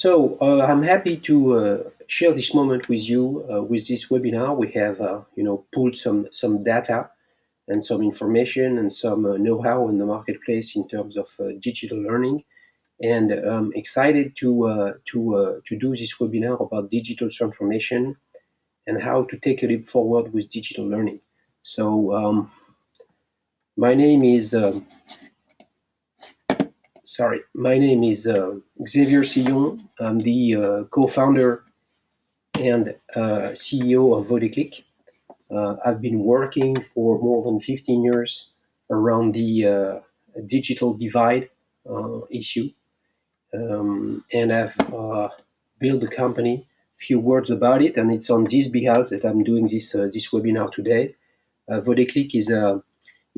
I'm happy to share this moment with you with this webinar. We have, pulled some data and some information and some know-how in the marketplace in terms of digital learning, and I'm excited to do this webinar about digital transformation and how to take a leap forward with digital learning. My name is. Xavier Sillon. I'm the co-founder and CEO of Vodeclick. I've been working for more than 15 years around the digital divide issue, and I've built a company. Few words about it, and it's on this behalf that I'm doing this webinar today. Vodeclick is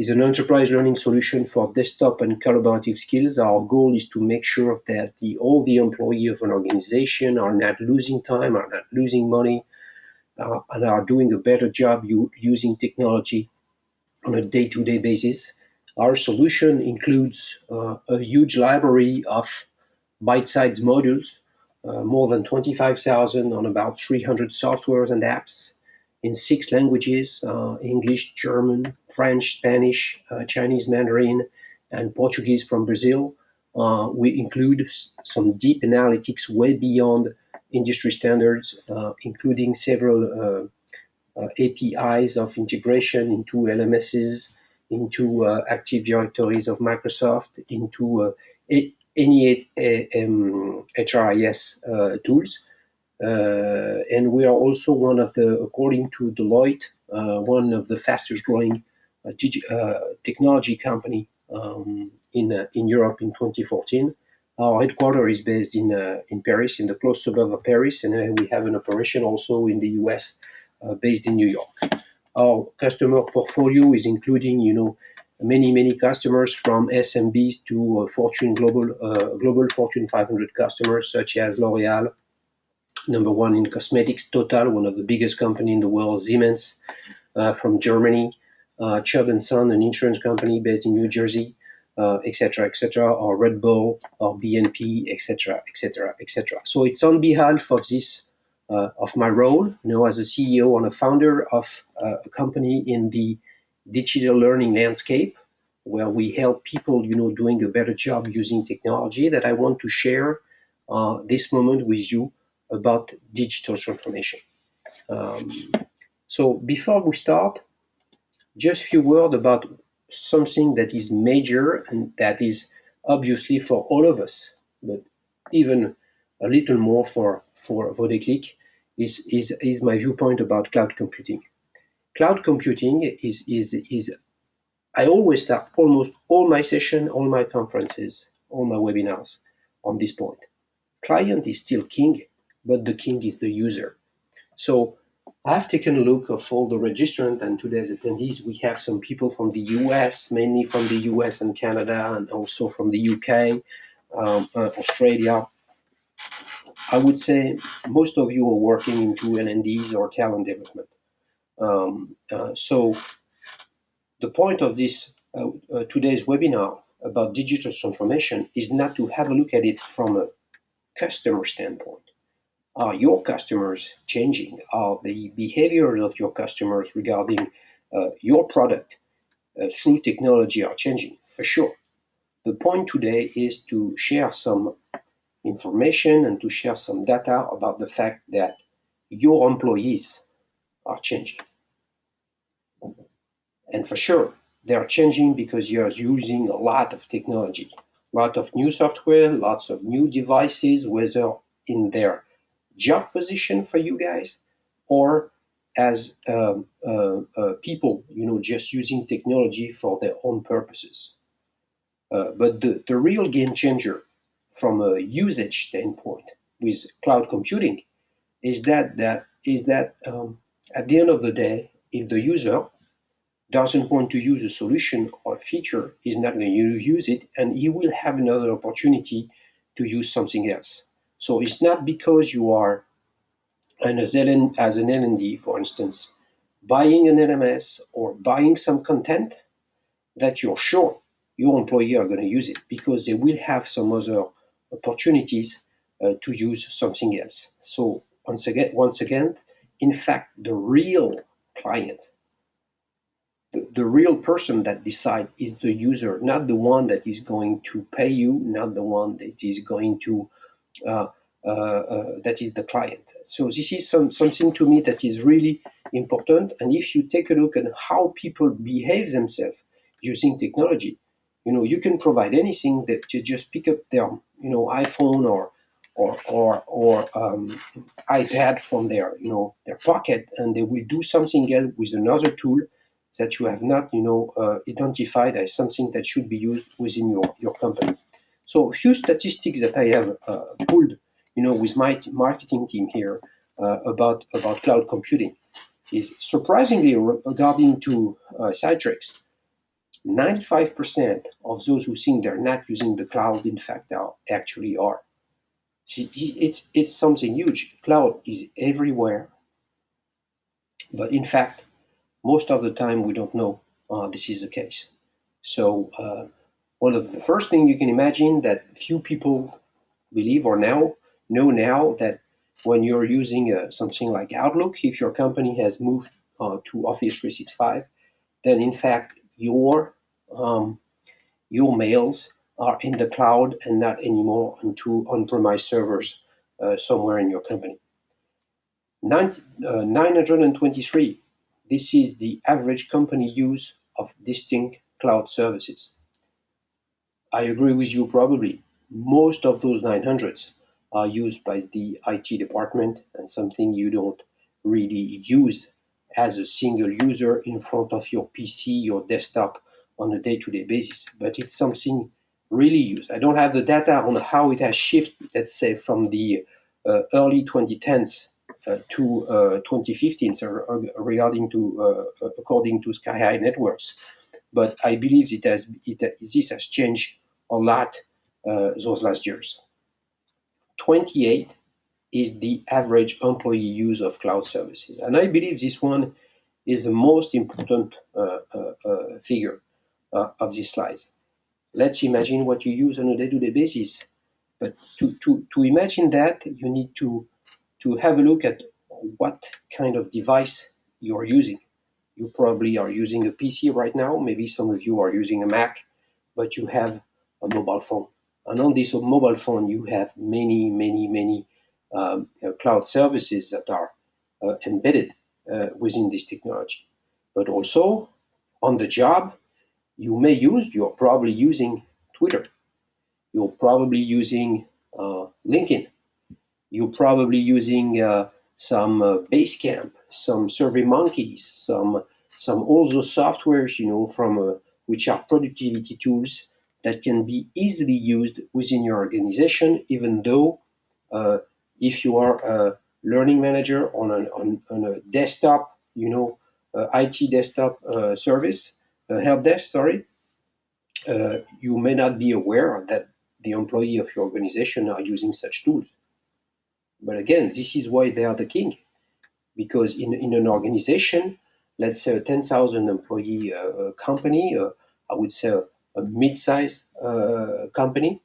an enterprise learning solution for desktop and collaborative skills. Our goal is to make sure that all the employees of an organization are not losing time, are not losing money, and are doing a better job using technology on a day-to-day basis. Our solution includes a huge library of bite-sized modules, more than 25,000 on about 300 softwares and apps in 6 languages, English, German, French, Spanish, Chinese Mandarin, and Portuguese from Brazil. We include some deep analytics way beyond industry standards, including several APIs of integration into LMSs, into Active Directories of Microsoft, into any HRIS tools. And we are also one of according to Deloitte, one of the fastest growing technology company in Europe in 2014. Our headquarters is based in Paris, in the close suburb of Paris, and we have an operation also in the US, based in New York. Our customer portfolio is including, many customers from SMBs to global Fortune 500 customers such as L'Oreal, number one in cosmetics, Total, one of the biggest companies in the world, Siemens from Germany, Chubb & Son, an insurance company based in New Jersey, etc., or Red Bull, or BNP, etc. So it's on behalf of this, of my role, as a CEO and a founder of a company in the digital learning landscape, where we help people, doing a better job using technology, that I want to share this moment with you about digital transformation. So before we start, just a few words about something that is major and that is obviously for all of us, but even a little more for Vodeclick, is my viewpoint about cloud computing. Cloud computing is I always start almost all my sessions, all my conferences, all my webinars on this point. Client is still king, but the king is the user. So I've taken a look of all the registrants and today's attendees. We have some people from the US, mainly from the US and Canada, and also from the UK, Australia. I would say most of you are working into L&Ds or talent development. So the point of this today's webinar about digital transformation is not to have a look at it from a customer standpoint. Are your customers changing? Are the behaviors of your customers regarding your product through technology are changing? For sure. The point today is to share some information and to share some data about the fact that your employees are changing. And for sure, they are changing because you're using a lot of technology, a lot of new software, lots of new devices, whether in their job position for you guys or as people, just using technology for their own purposes. But the real game changer from a usage standpoint with cloud computing is that at the end of the day, if the user doesn't want to use a solution or a feature, he's not going to use it, and he will have another opportunity to use something else. So it's not because you are as an L&D, for instance, buying an LMS or buying some content that you're sure your employee are going to use it, because they will have some other opportunities to use something else. So once again, in fact, the real client, the real person that decides is the user, not the one that is going to pay you, not the one that is going to uh, that is the client. So this is something to me that is really important. And if you take a look at how people behave themselves using technology, you can provide anything that you just pick up their, iPhone or iPad from their pocket, and they will do something else with another tool that you have not, identified as something that should be used within your company. So a few statistics that I have pulled, with my marketing team here about cloud computing is surprisingly regarding to Citrix. 95% of those who think they're not using the cloud, in fact, actually are. See, it's something huge. Cloud is everywhere, but in fact, most of the time we don't know this is the case. So one of the first things you can imagine that few people believe or know now that when you're using something like Outlook, if your company has moved to Office 365, then in fact your mails are in the cloud and not anymore onto on-premise servers somewhere in your company. 923, this is the average company use of distinct cloud services. I agree with you probably. Most of those 900s are used by the IT department and something you don't really use as a single user in front of your PC, your desktop on a day-to-day basis. But it's something really used. I don't have the data on how it has shifted, let's say, from the early 2010s to 2015, so regarding to according to Sky High Networks. But I believe this has changed a lot those last years. 28 is the average employee use of cloud services. And I believe this one is the most important figure of these slides. Let's imagine what you use on a day-to-day basis. But to imagine that, you need to have a look at what kind of device you're using. You probably are using a PC right now. Maybe some of you are using a Mac, but you have a mobile phone. And on this mobile phone, you have many cloud services that are embedded within this technology. But also on the job, you're probably using Twitter. You're probably using LinkedIn. You're probably using some Basecamp, some SurveyMonkey, some also softwares, from which are productivity tools that can be easily used within your organization, even though if you are a learning manager on a desktop, IT desktop service, help desk, sorry, you may not be aware that the employee of your organization are using such tools. But again, this is why they are the king, because in an organization, let's say a 10,000 employee company, I would say a mid-size company,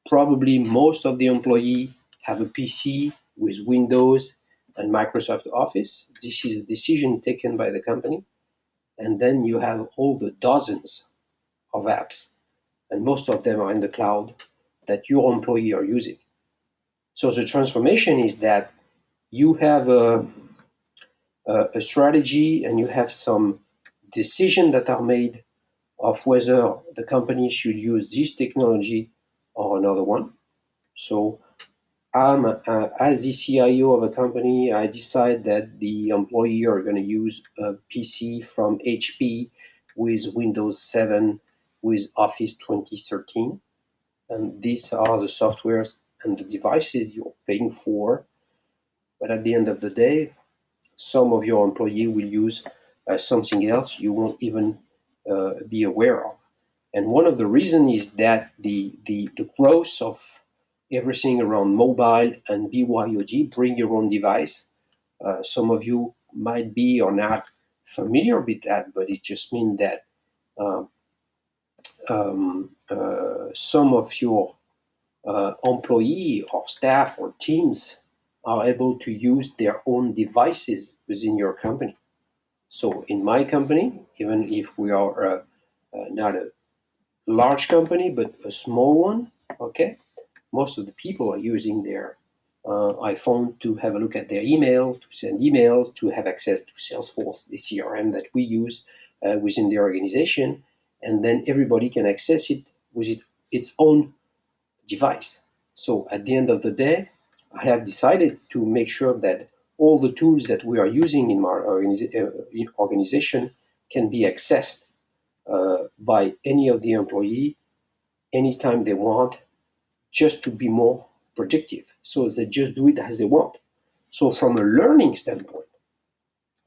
probably most of the employee have a PC with Windows and Microsoft Office. This is a decision taken by the company. And then you have all the dozens of apps, and most of them are in the cloud, that your employee are using. So the transformation is that you have a strategy and you have some decisions that are made of whether the company should use this technology or another one. So I'm, as the CIO of a company, I decide that the employee are going to use a PC from HP with Windows 7 with Office 2013. And these are the softwares and the devices you're paying for. But at the end of the day, some of your employee will use something else you won't even be aware of. And one of the reasons is that the growth of everything around mobile and BYOD, bring your own device. Some of you might be or not familiar with that, but it just means that some of your employee or staff or teams are able to use their own devices within your company. So in my company, even if we are not a large company, but a small one, okay, most of the people are using their iPhone to have a look at their emails, to send emails, to have access to Salesforce, the CRM that we use within the organization, and then everybody can access it with its own device. So at the end of the day, I have decided to make sure that all the tools that we are using in our organization can be accessed by any of the employee anytime they want, just to be more productive. So they just do it as they want. So from a learning standpoint,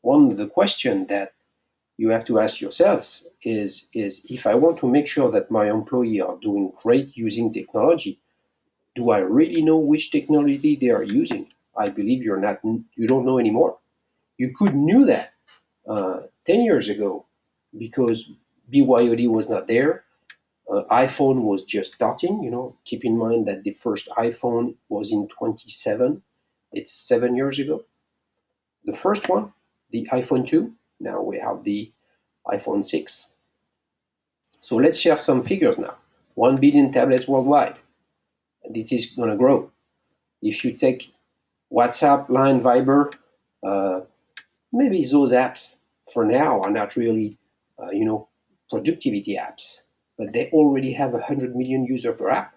one of the questions that you have to ask yourselves is if I want to make sure that my employees are doing great using technology, do I really know which technology they are using? I believe you don't know anymore. You could knew that 10 years ago because BYOD was not there. iPhone was just starting. Keep in mind that the first iPhone was in 27. It's 7 years ago. The first one, the iPhone 2. Now we have the iPhone 6. So let's share some figures now. 1 billion tablets worldwide. This is going to grow. If you take WhatsApp, Line, Viber, maybe those apps for now are not really, productivity apps, but they already have 100 million users per app.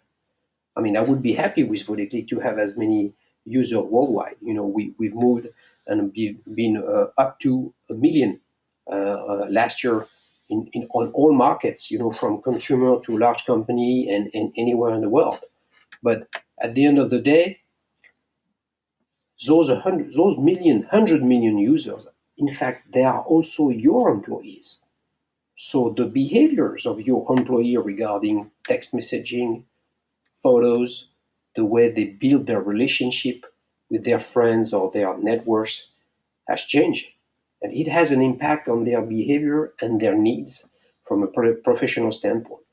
I mean, I would be happy with Vodaclick to have as many users worldwide. We've moved and been up to 1 million last year on all markets, from consumer to large company and anywhere in the world. But at the end of the day, those 100 million users, in fact, they are also your employees. So the behaviors of your employee regarding text messaging, photos, the way they build their relationship with their friends or their networks has changed. And it has an impact on their behavior and their needs from a professional standpoint.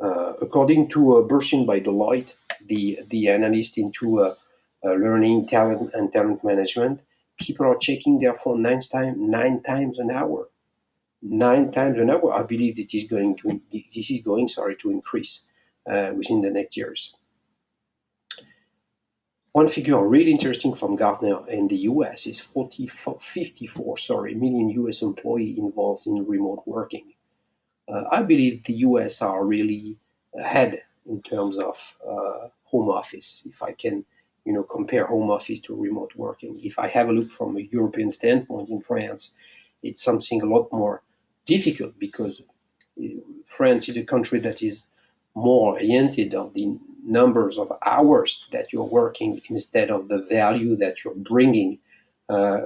According to a Bursin by Deloitte, the analyst into learning, talent, and talent management, people are checking their phone nine times an hour. 9 times an hour. I believe this is going to increase within the next years. One figure really interesting from Gartner in the US is 54 million US employees involved in remote working. I believe the US are really ahead in terms of home office. If I can, compare home office to remote working. If I have a look from a European standpoint in France, it's something a lot more difficult because France is a country that is more oriented on the numbers of hours that you're working instead of the value that you're bringing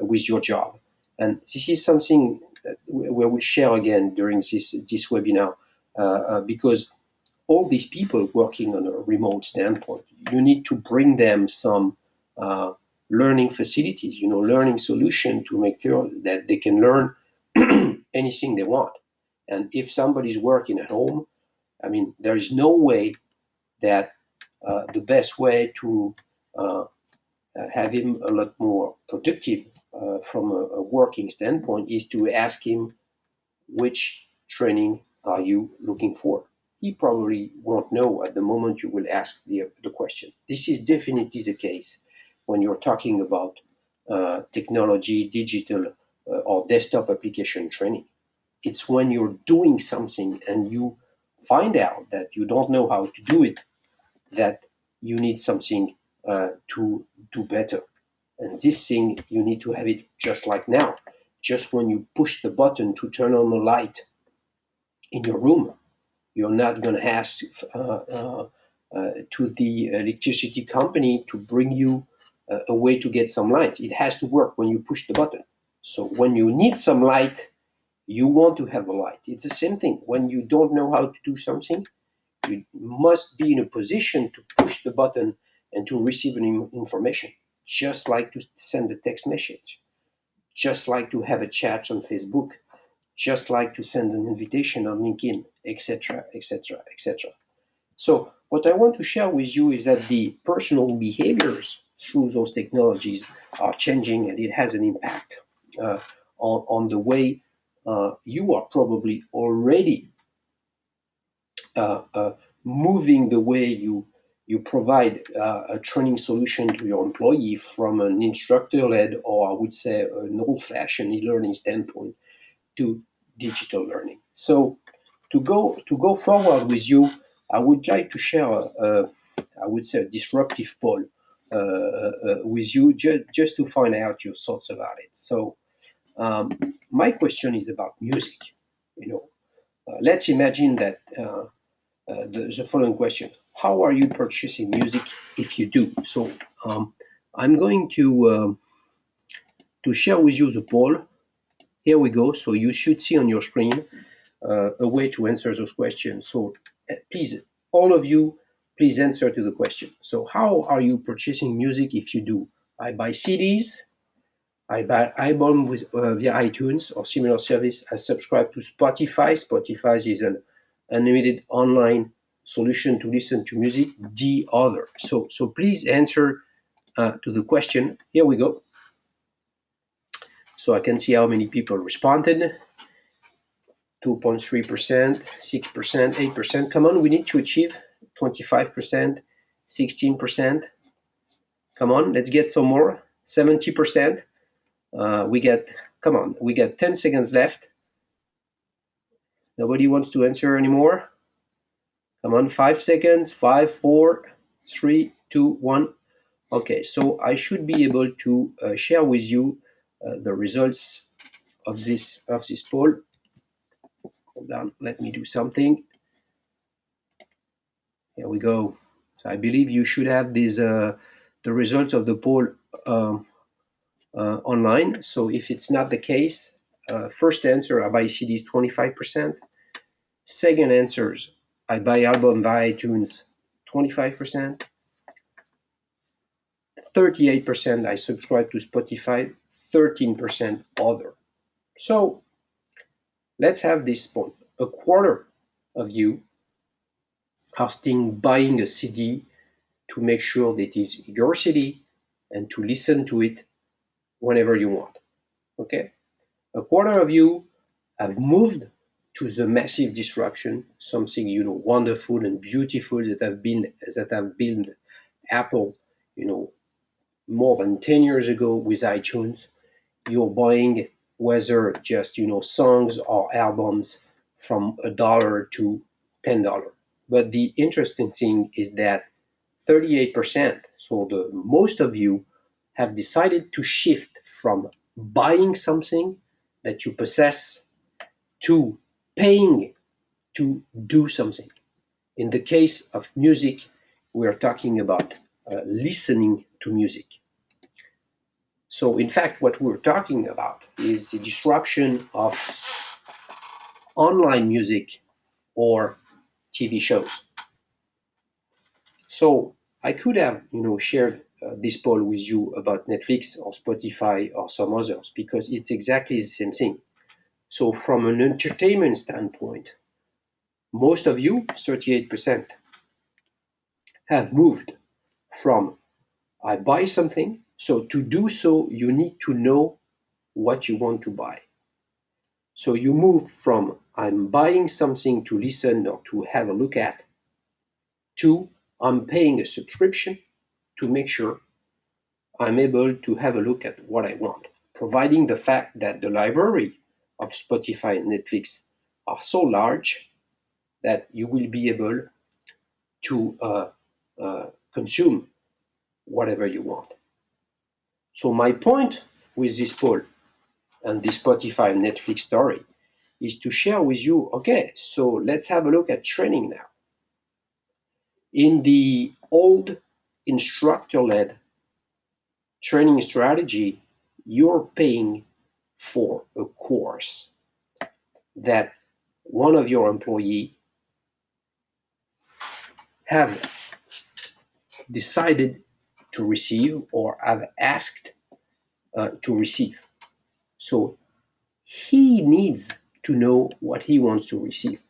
with your job. And this is something that we will share again during this webinar because all these people working on a remote standpoint, you need to bring them some learning facilities, learning solution to make sure that they can learn anything they want. And if somebody's working at home, I mean, there is no way that the best way to have him a lot more productive from a working standpoint is to ask him which training are you looking for. He probably won't know at the moment you will ask the question. This is definitely the case when you're talking about technology, digital, or desktop application training. It's when you're doing something and you find out that you don't know how to do it, that you need something to do better. And this thing, you need to have it just like now. Just when you push the button to turn on the light in your room, you're not going to ask to the electricity company to bring you a way to get some light. It has to work when you push the button. So when you need some light, you want to have a light. It's the same thing. When you don't know how to do something, you must be in a position to push the button and to receive an information, just like to send a text message, just like to have a chat on Facebook, just like to send an invitation on LinkedIn, etc., etc., etc. So what I want to share with you is that the personal behaviors through those technologies are changing, and it has an impact on the way you are probably already uh, uh, moving the way you provide a training solution to your employee from an instructor-led, or I would say an old-fashioned e-learning standpoint, to digital learning. So to go forward with you, I would like to share I would say a disruptive poll with you, just to find out your thoughts about it. So my question is about music. Let's imagine that the following question: how are you purchasing music if you do? So I'm going to share with you the poll. Here we go. So you should see on your screen a way to answer those questions. So please, all of you, please answer to the question. So how are you purchasing music if you do? I buy CDs, I buy albums via iTunes or similar service. I subscribe to Spotify. Spotify is an unlimited online solution to listen to music. The other. So please answer to the question. Here we go. So I can see how many people responded. 2.3%, 6%, 8%. Come on, we need to achieve 25%, 16%. Come on, let's get some more. 70%. Come on, we get 10 seconds left. Nobody wants to answer anymore. Come on, 5 seconds. 5, 4, 3, 2, 1. Okay, so I should be able to share with you the results of this poll. Hold on, let me do something. Here we go. So I believe you should have the results of the poll online. So if it's not the case, first answer, I buy CDs 25%. Second answers, I buy album via iTunes 25%. 38% I subscribe to Spotify, 13% other. So let's have this point. A quarter of you are still buying a CD to make sure that it is your CD and to listen to it whenever you want. Okay? A quarter of you have moved to the massive disruption, something wonderful and beautiful that have built Apple, more than 10 years ago with iTunes. You're buying whether just songs or albums from $1 to $10. But the interesting thing is that 38%, so the most of you, have decided to shift from buying something that you possess to paying to do something. In the case of music, we are talking about listening to music. So in fact, what we're talking about is the disruption of online music or TV shows. So I could have, shared this poll with you about Netflix or Spotify or some others, because it's exactly the same thing. So from an entertainment standpoint, most of you, 38%, have moved from I buy something. So to do so, you need to know what you want to buy. So you move from I'm buying something to listen or to have a look at to I'm paying a subscription to make sure I'm able to have a look at what I want, providing the fact that the library of Spotify and Netflix are so large that you will be able to consume whatever you want. So my point with this poll and this Spotify and Netflix story is to share with you, okay, so let's have a look at training now. In the old instructor-led training strategy, you're paying for a course that one of your employees have decided to receive or have asked to receive. So he needs to know what he wants to receive.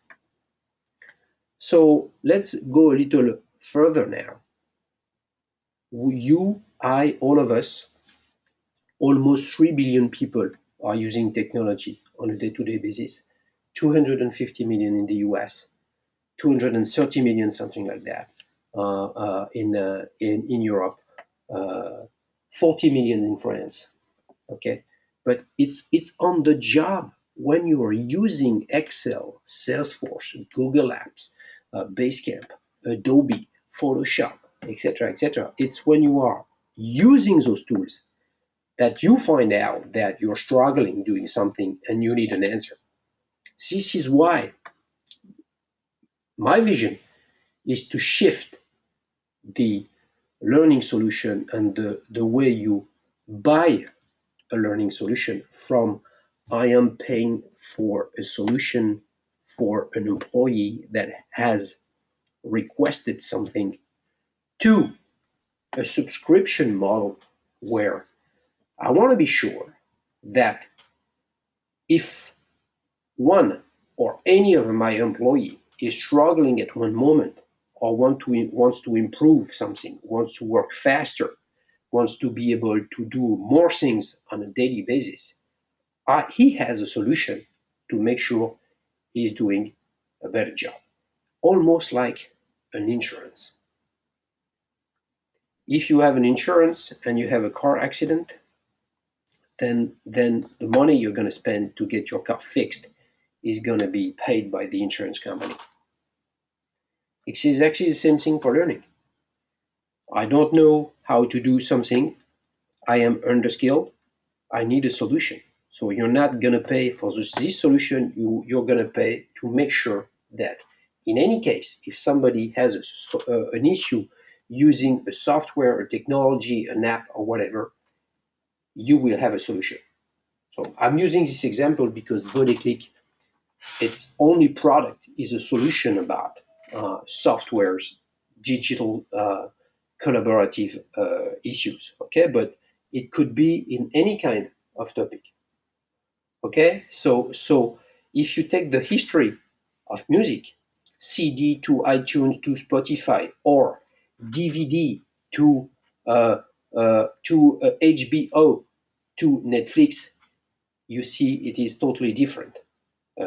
So let's go a little further now. You, I, all of us, almost 3 billion people are using technology on a day-to-day basis. 250 million in the US, 230 million, something like that, in Europe, uh, 40 million in France. Okay, but it's on the job when you are using Excel, Salesforce, Google Apps, Basecamp, Adobe, Photoshop, etc., etc. It's when you are using those tools that you find out that you're struggling doing something and you need an answer. This is why my vision is to shift the learning solution and the way you buy a learning solution from I am paying for a solution for an employee that has requested something to a subscription model where I want to be sure that if one or any of my employee is struggling at one moment or wants to improve something, wants to work faster, wants to be able to do more things on a daily basis, he has a solution to make sure he's doing a better job, almost like an insurance. If you have an insurance and you have a car accident, then the money you're going to spend to get your car fixed is going to be paid by the insurance company. It's exactly the same thing for learning. I don't know how to do something. I am underskilled. I need a solution. So you're not going to pay for this solution. You're going to pay to make sure that in any case, if somebody has an issue using a software, a technology, an app, or whatever, you will have a solution. So I'm using this example because VodeClick, its only product is a solution about software's digital collaborative issues. Okay, but it could be in any kind of topic. Okay, so if you take the history of music, CD to iTunes to Spotify, or DVD to HBO to Netflix, you see it is totally different.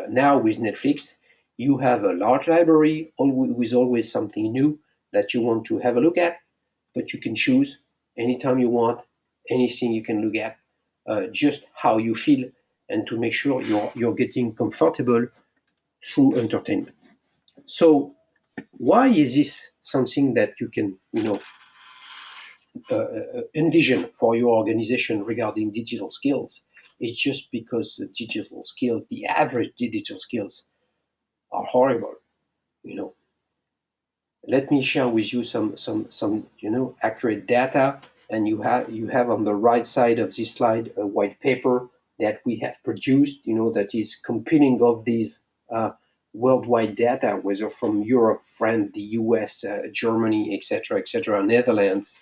Now with Netflix, you have a large library with always something new that you want to have a look at, but you can choose anytime you want, anything you can look at, just how you feel, and to make sure you're getting comfortable through entertainment. So why is this something that you can envision for your organization regarding digital skills? It's just because the digital skills, the average digital skills, are horrible. You know, let me share with you some accurate data, and you have on the right side of this slide a white paper that we have produced, that is compiling of these worldwide data, whether from Europe, France, the US, Germany, etc., Netherlands.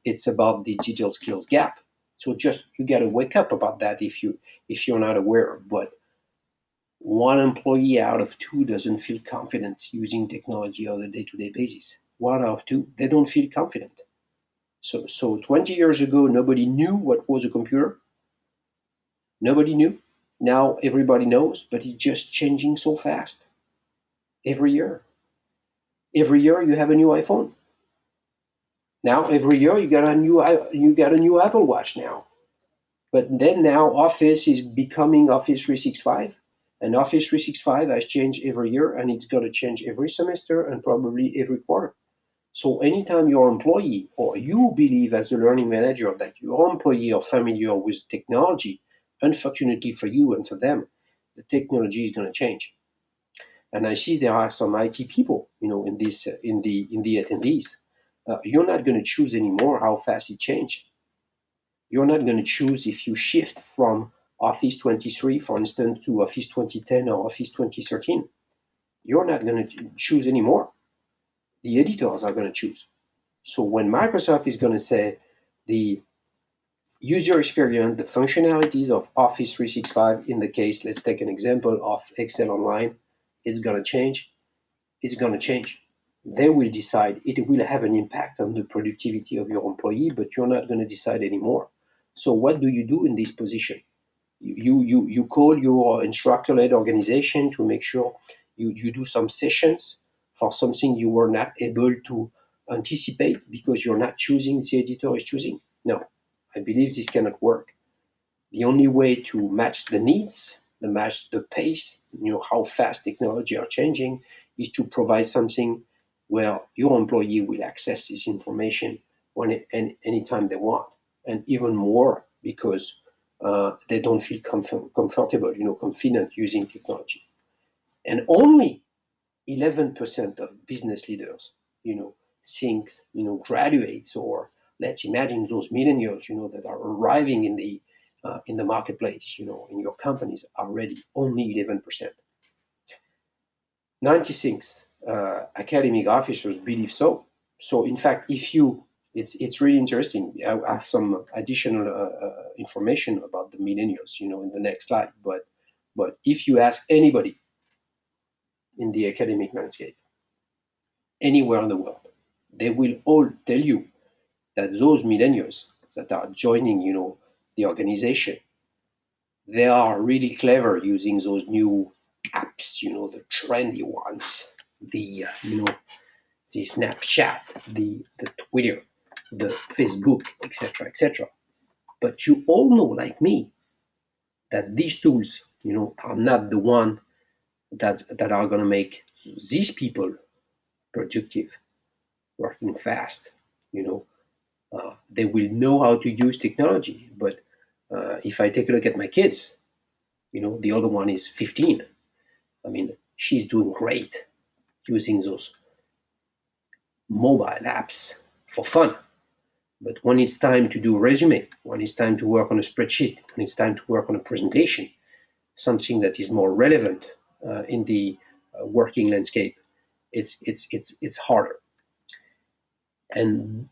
It's about the digital skills gap. So just you got to wake up about that if you're not aware. But one employee out of two doesn't feel confident using technology on a day-to-day basis. One out of two, they don't feel confident. So 20 years ago, nobody knew what was a computer. Nobody knew. Now everybody knows, but it's just changing so fast. Every year. Every year you have a new iPhone. Now every year you got a new Apple Watch now. But then now Office is becoming Office 365, and Office 365 has changed every year, and it's going to change every semester and probably every quarter. So anytime your employee or you believe as a learning manager that your employee are familiar with technology, unfortunately for you and for them, the technology is going to change. And I see there are some IT people, in the attendees. You're not going to choose anymore how fast it changes. You're not going to choose if you shift from Office 23, for instance, to Office 2010 or Office 2013. You're not going to choose anymore. The editors are going to choose. So when Microsoft is going to say the user experience, the functionalities of Office 365, in the case, let's take an example of Excel Online, it's going to change. it's going to change. They will decide. It will have an impact on the productivity of your employee, but you're not going to decide anymore. So what do you do in this position? You call your instructor-led organization to make sure you do some sessions for something you were not able to anticipate because you're not choosing, the editor is choosing. No, I believe this cannot work. The only way to match the needs, the match the pace, how fast technology are changing, is to provide something where your employee will access this information anytime they want, and even more because they don't feel comfortable, confident using technology. And only 11% of business leaders, think, graduates, or let's imagine those millennials, that are arriving in the marketplace, in your companies are ready. Only 11%. 96 academic officers believe so. So in fact, it's really interesting. I have some additional information about the millennials, in the next slide. But if you ask anybody in the academic landscape, anywhere in the world, they will all tell you that those millennials that are joining, the organization, they are really clever using those new apps, the trendy ones, the Snapchat, the Twitter, the Facebook, etc., etc. But you all know, like me, that these tools, are not the one that are going to make these people productive, working fast. They will know how to use technology, but if I take a look at my kids, the other one is 15. I mean, she's doing great using those mobile apps for fun. But when it's time to do a resume, when it's time to work on a spreadsheet, when it's time to work on a presentation, something that is more relevant in the working landscape, it's harder. And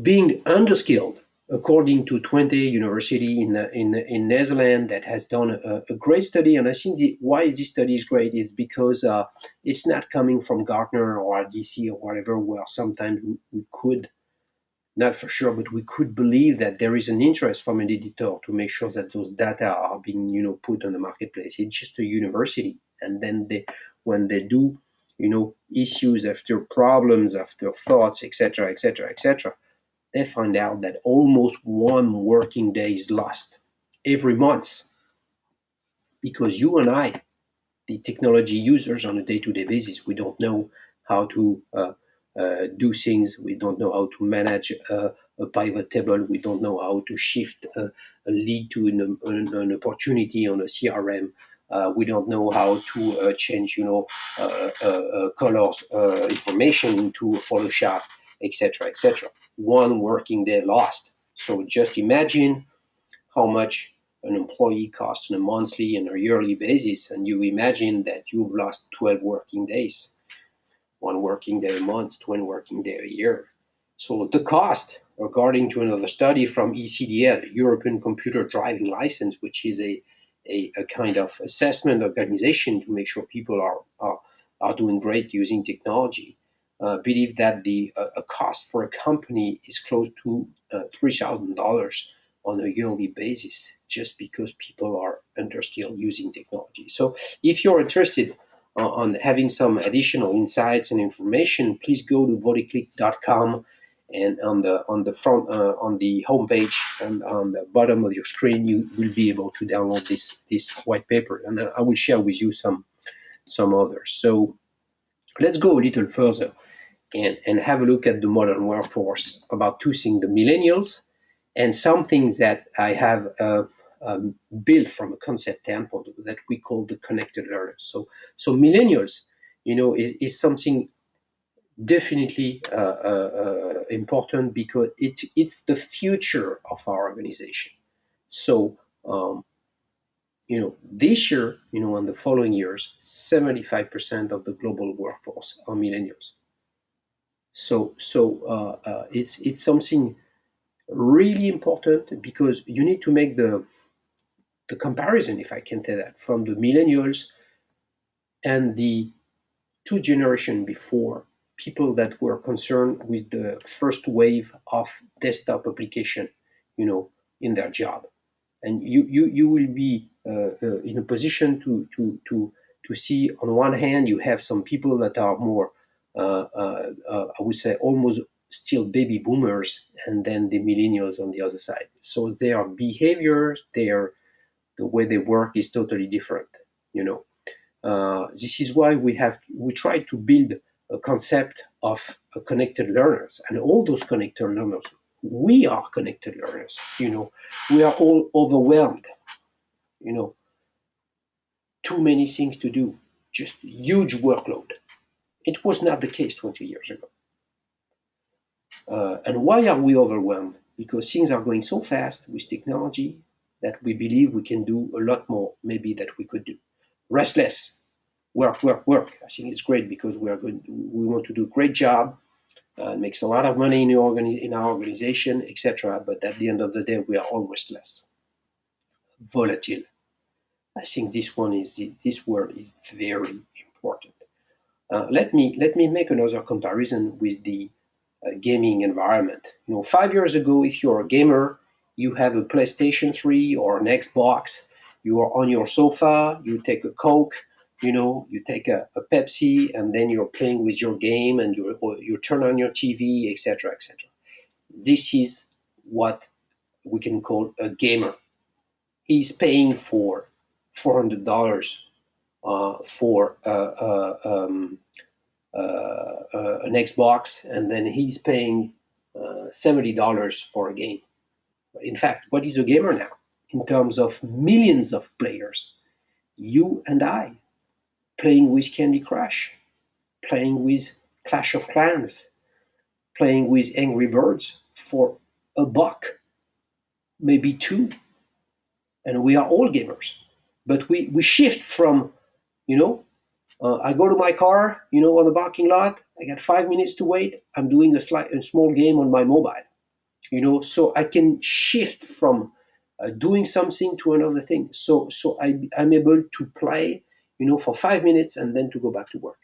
being underskilled, according to Twente University in Netherlands, that has done a great study, and I think why this study is great is because it's not coming from Gartner or RDC or whatever, where sometimes we could, not for sure, but we could believe that there is an interest from an editor to make sure that those data are being, put on the marketplace. It's just a university, and then when they do, issues after problems, after thoughts, etc., etc., etc., they find out that almost one working day is lost every month because you and I, the technology users on a day-to-day basis, we don't know how to do things. We don't know how to manage a pivot table. We don't know how to shift a lead to an opportunity on a CRM. We don't know how to change, colors information into Photoshop, etc., etc. One working day lost. So just imagine how much an employee costs on a monthly and a yearly basis, and you imagine that you've lost 12 working days, one working day a month, 20 working day a year. So the cost, according to another study from ECDL, European Computer Driving License, which is a kind of assessment organization to make sure people are doing great using technology, believe that the cost for a company is close to $3,000 on a yearly basis, just because people are underskilled using technology. So if you're interested on having some additional insights and information, please go to vodiclick.com, and on the front, on the homepage, and on the bottom of your screen, you will be able to download this white paper, and I will share with you some others. So let's go a little further and have a look at the modern workforce about two things: the millennials and some things that I have built from a concept standpoint that we call the connected learners. So millennials, is something definitely important because it's the future of our organization. So this year, and the following years, 75% of the global workforce are millennials. So it's something really important because you need to make the comparison, if I can say that, from the millennials and the two generations before, people that were concerned with the first wave of desktop application, in their job. And you will be in a position to see, on one hand, you have some people that are more, I would say, almost still baby boomers, and then the millennials on the other side. So their behaviors, the way they work is totally different. This is why we try to build a concept of connected learners, and all those connected learners, we are connected learners. We are all overwhelmed. Too many things to do, just huge workload. It was not the case 20 years ago. And why are we overwhelmed? Because things are going so fast with technology that we believe we can do a lot more, maybe, that we could do. Restless. Work. I think it's great because we want to do a great job. It makes a lot of money in our organization, etc. But at the end of the day, we are always less. Volatile. I think this word is very important. Let me make another comparison with the gaming environment. 5 years ago, if you're a gamer, you have a PlayStation 3 or an Xbox. You are on your sofa. You take a Coke. You take a Pepsi, and then you're playing with your game, and you turn on your TV, etc., etc. This is what we can call a gamer. He's paying for $400 for an Xbox, and then he's paying $70 for a game. In fact, what is a gamer now? In terms of millions of players, you and I, playing with Candy Crush, playing with Clash of Clans, playing with Angry Birds for $1, maybe $2, and we are all gamers. But we shift from, I go to my car, on the parking lot, I got 5 minutes to wait, I'm doing a small game on my mobile, so I can shift from doing something to another thing. So I'm able to play, for 5 minutes and then to go back to work.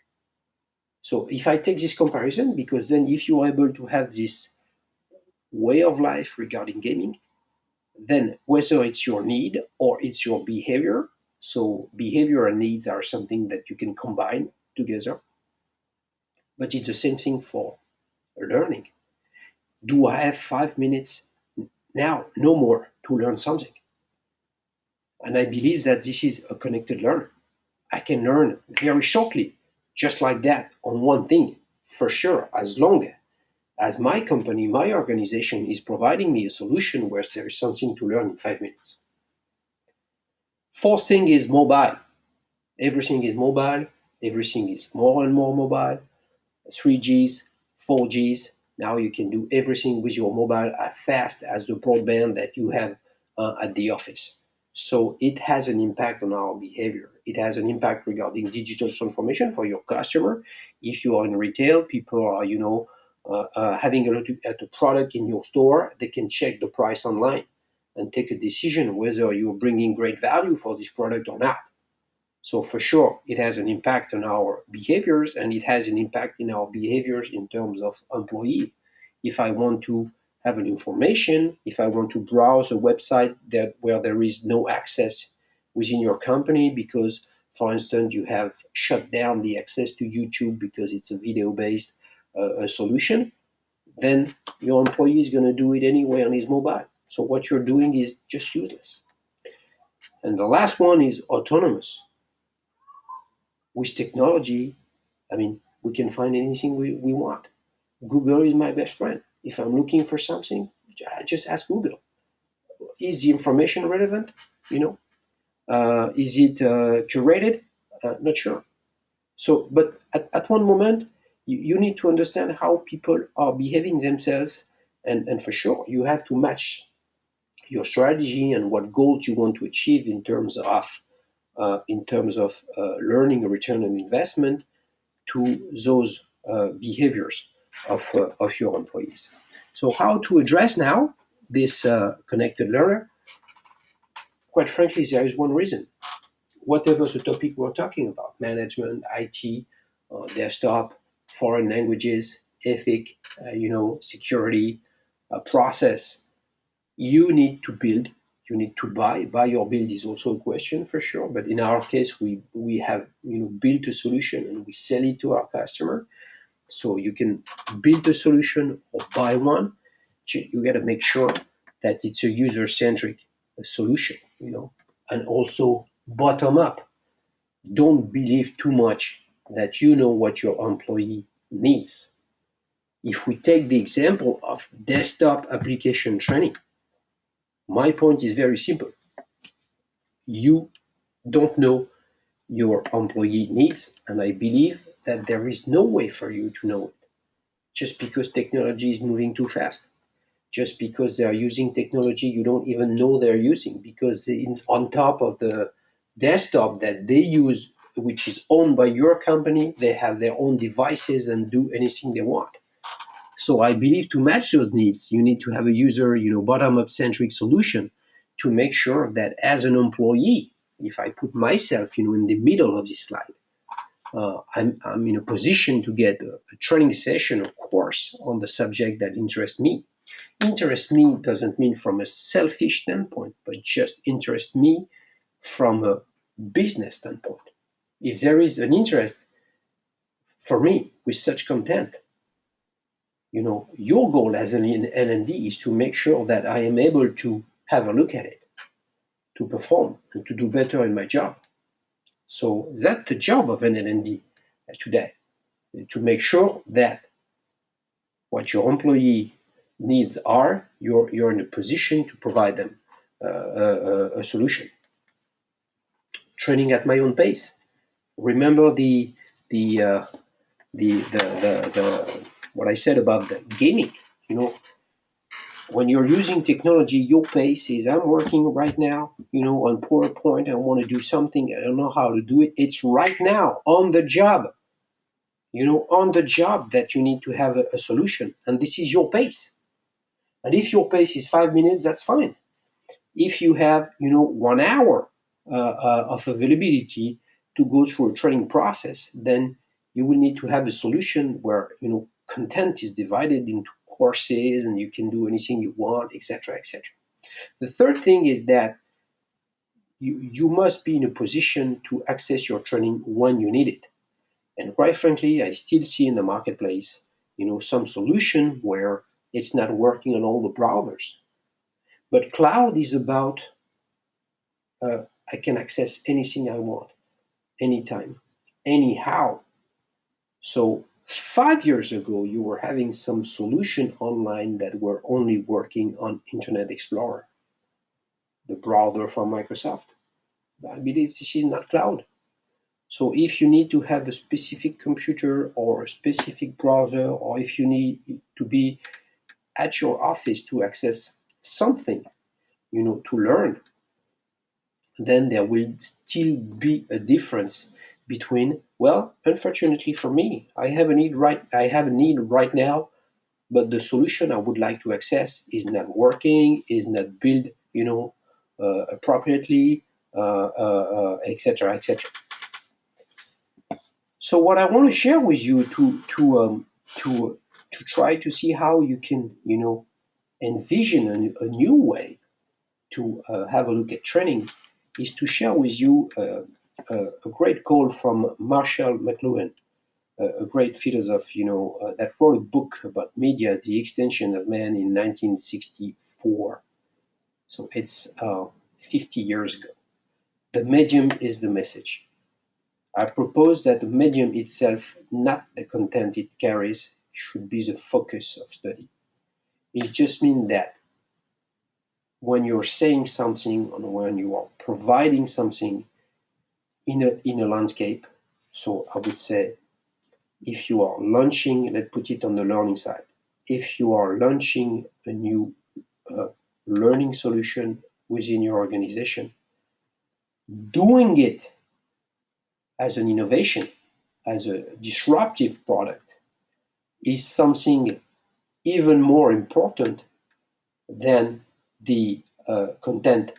So if I take this comparison, because then if you are able to have this way of life regarding gaming, then whether it's your need or it's your behavior, so behavior and needs are something that you can combine together, but it's the same thing for learning. Do I have 5 minutes now, no more, to learn something? And I believe that this is a connected learner. I can learn very shortly, just like that, on one thing, for sure, as long as my company, my organization is providing me a solution where there is something to learn in 5 minutes. Fourth thing is mobile. Everything is mobile. Everything is more and more mobile. 3Gs, 4Gs. Now you can do everything with your mobile as fast as the broadband that you have at the office. So it has an impact on our behavior. It has an impact regarding digital transformation for your customer. If you are in retail, people are, having a look at the product in your store. They can check the price online and take a decision whether you're bringing great value for this product or not. So for sure, it has an impact on our behaviors, and it has an impact in our behaviors in terms of employee. If I want to have an information, if I want to browse a website where there is no access within your company because, for instance, you have shut down the access to YouTube because it's a video-based solution, then your employee is going to do it anyway on his mobile. So what you're doing is just useless. And the last one is autonomous. With technology, we can find anything we want. Google is my best friend. If I'm looking for something, I just ask Google. Is the information relevant? Is it curated? Not sure. So, but at one moment, you need to understand how people are behaving themselves, and for sure, you have to match your strategy and what goals you want to achieve in terms of learning, return on investment, to those behaviors of your employees. So how to address now this connected learner? Quite frankly, there is one reason. Whatever the topic we're talking about, management, IT, desktop, foreign languages, ethic, security, process. You need to build, you need to buy or build is also a question for sure, but in our case we have built a solution and we sell it to our customer. So you can build a solution or buy one. You got to make sure that it's a user-centric solution, and also bottom up. Don't believe too much that you know what your employee needs. If we take the example of desktop application training, my point is very simple. You don't know your employee needs, and I believe that there is no way for you to know it. Just because technology is moving too fast, just because they are using technology you don't even know they're using, because on top of the desktop that they use, which is owned by your company, they have their own devices and do anything they want. So I believe to match those needs, you need to have a user, bottom-up centric solution to make sure that as an employee, if I put myself, in the middle of this slide, I'm in a position to get a training session or course on the subject that interests me. Interest me doesn't mean from a selfish standpoint, but just interest me from a business standpoint. If there is an interest for me with such content, your goal as an L&D is to make sure that I am able to have a look at it, to perform, and to do better in my job. So that's the job of an L&D today, to make sure that what your employee needs are, you're in a position to provide them a solution. Training at my own pace. Remember the what I said about the gaming. When you're using technology, your pace is, I'm working right now, on PowerPoint. I want to do something. I don't know how to do it. It's right now on the job. On the job that you need to have a solution, and this is your pace. And if your pace is 5 minutes, that's fine. If you have, 1 hour of availability to go through a training process, then you will need to have a solution where, content is divided into courses and you can do anything you want, etc., etc. The third thing is that you must be in a position to access your training when you need it. And quite frankly, I still see in the marketplace, some solution where it's not working on all the browsers. But cloud is about I can access anything I want, anytime, anyhow. So 5 years ago, you were having some solution online that were only working on Internet Explorer, the browser from Microsoft. I believe this is not cloud. So if you need to have a specific computer or a specific browser, or if you need to be at your office to access something, to learn, then there will still be a difference between, well, unfortunately for me, I have a need right now, but the solution I would like to access is not working, is not built, appropriately, etc., etc. So what I want to share with you to try to see how you can, envision a new way to have a look at training is to share with you a great call from Marshall McLuhan, a great philosopher, that wrote a book about media, The Extension of Man, in 1964. So it's 50 years ago. The medium is the message. I propose that the medium itself, not the content it carries, should be the focus of study. It just means that when you're saying something and when you are providing something in a landscape, so I would say if you are launching, let's put it on the learning side, if you are launching a new learning solution within your organization, doing it as an innovation, as a disruptive product, is something even more important than the content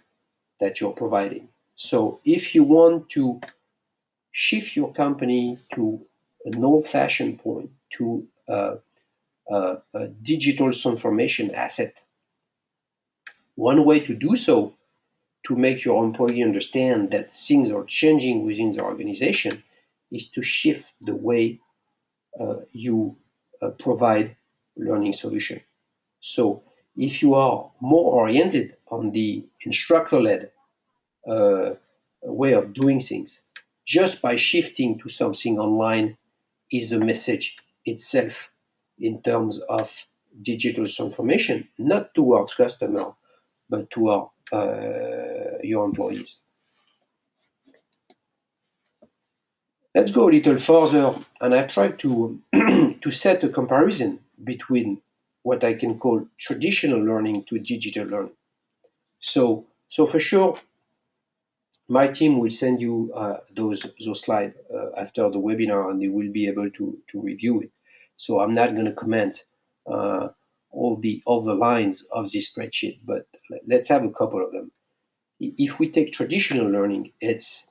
that you're providing. So if you want to shift your company to an old-fashioned point to a digital transformation asset. One way to do so, to make your employee understand that things are changing within the organization, is to shift the way you provide learning solution. So if you are more oriented on the instructor-led way of doing things, just by shifting to something online is a message itself in terms of digital transformation, not towards customer, but to your employees. Let's go a little further, and I've tried to to set a comparison between what I can call traditional learning to digital learning. So for sure, my team will send you those slides after the webinar, and they will be able to review it. So I'm not going to comment all the lines of this spreadsheet, but let's have a couple of them. If we take traditional learning, it's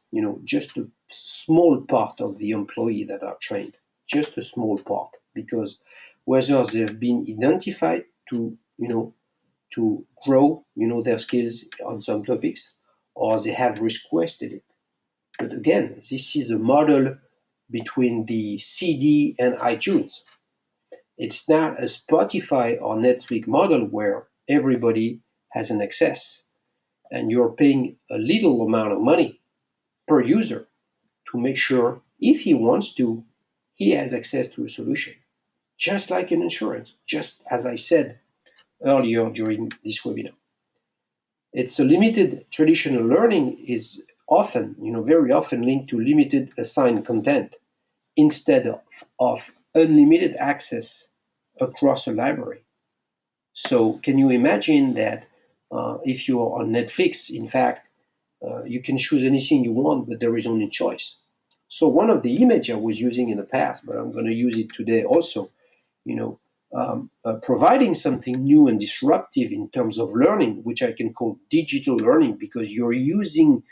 just a small part of the employee that are trained, just a small part, because whether they've been identified to to grow their skills on some topics, or they have requested it. But again, this is a model between the CD and iTunes. It's not a Spotify or Netflix model where everybody has an access and you're paying a little amount of money per user to make sure if he wants to, he has access to a solution. Just like an insurance, just as I said earlier during this webinar. It's a limited traditional learning is often, very often linked to limited assigned content instead of unlimited access across a library. So can you imagine that if you're on Netflix, in fact, you can choose anything you want, but there is only choice. So one of the images I was using in the past, but I'm going to use it today also, providing something new and disruptive in terms of learning, which I can call digital learning, because you're using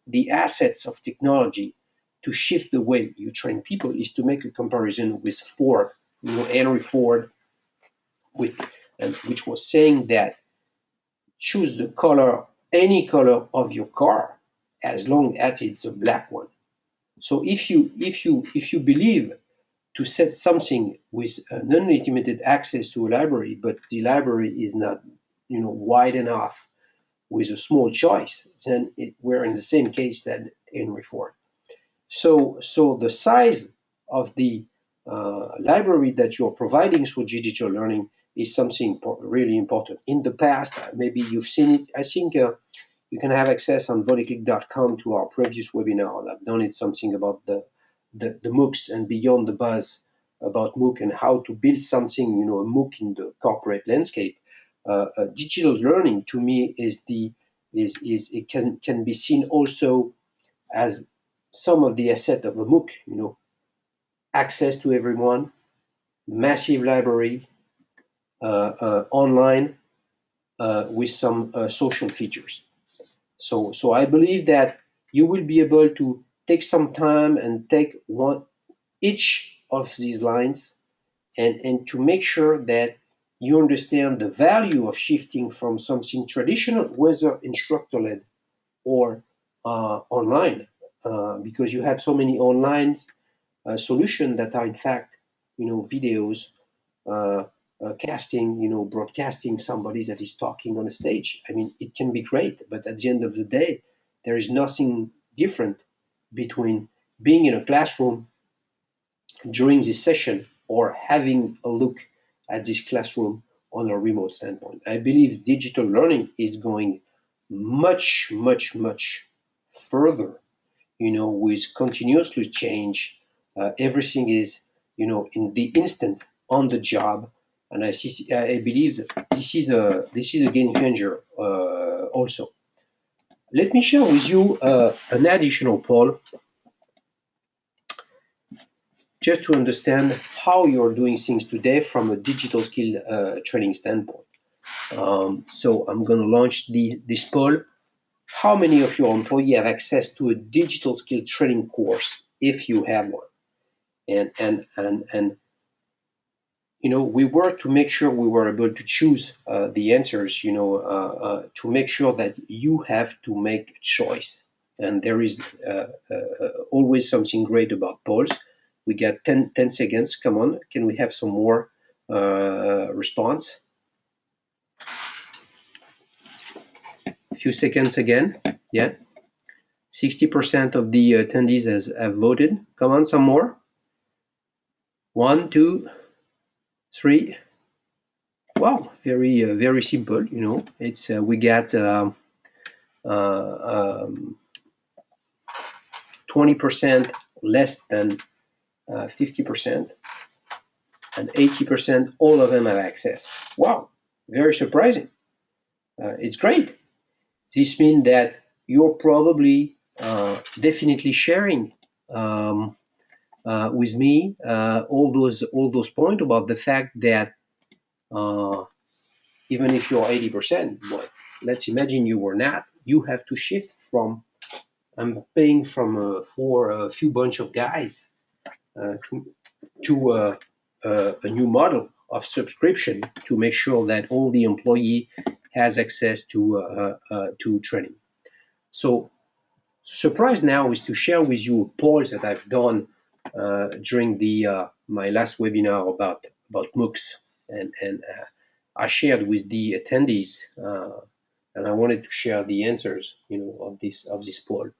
the assets of technology to shift the way you train people, is to make a comparison with Ford, Henry Ford, which was saying that choose the color, any color of your car, as long as it's a black one. So if you believe to set something with an unlimited access to a library, but the library is not, wide enough with a small choice, then we're in the same case that Henry Ford. So the size of the library that you're providing through digital learning is something really important. In the past, maybe you've seen it. I think you can have access on vodaclick.com to our previous webinar. I've done it something about the MOOCs and beyond the buzz about MOOC and how to build something, a MOOC in the corporate landscape. Digital learning to me is it can be seen also as some of the asset of a MOOC, access to everyone, massive library, online with some social features. So I believe that you will be able to take some time and take each of these lines and to make sure that you understand the value of shifting from something traditional, whether instructor-led or online, because you have so many online solutions that are in fact, videos, casting, broadcasting somebody that is talking on a stage. I mean, it can be great, but at the end of the day, there is nothing different between being in a classroom during this session or having a look at this classroom on a remote standpoint. I believe digital learning is going much, much, much further, with continuously change. Everything is, in the instant, on the job, and I believe that this is a game changer also. Let me share with you an additional poll, just to understand how you're doing things today from a digital skill training standpoint. So I'm going to launch this poll. How many of your employees have access to a digital skill training course, if you have one? and we work to make sure we were able to choose the answers, to make sure that you have to make a choice. And there is always something great about polls. We got 10 seconds. Come on, can we have some more response? A few seconds again. Yeah. 60% of the attendees have voted. Come on, some more. 1, 2, 3. Wow, very simple. It's we got 20% less than 50%, and 80%. All of them have access. Wow, very surprising. It's great. This means that you're probably definitely sharing with me all those points about the fact that even if you're 80%, but let's imagine you were not, you have to shift from I'm paying for a few bunch of guys to a new model of subscription to make sure that all the employee has access to training. So surprise now is to share with you polls that I've done during my last webinar about MOOCs, and I shared with the attendees, and I wanted to share the answers, of this poll.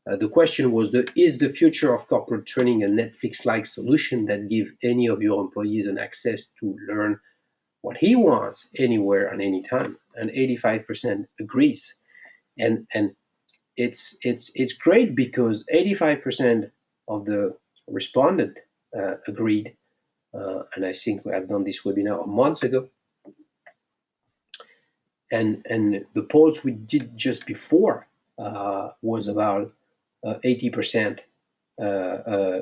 The question was, is the future of corporate training a Netflix-like solution that gives any of your employees an access to learn what he wants anywhere and anytime? And 85% agrees. And it's great because 85% of the respondent agreed. And I think we have done this webinar a month ago. And the polls we did just before was about 80%,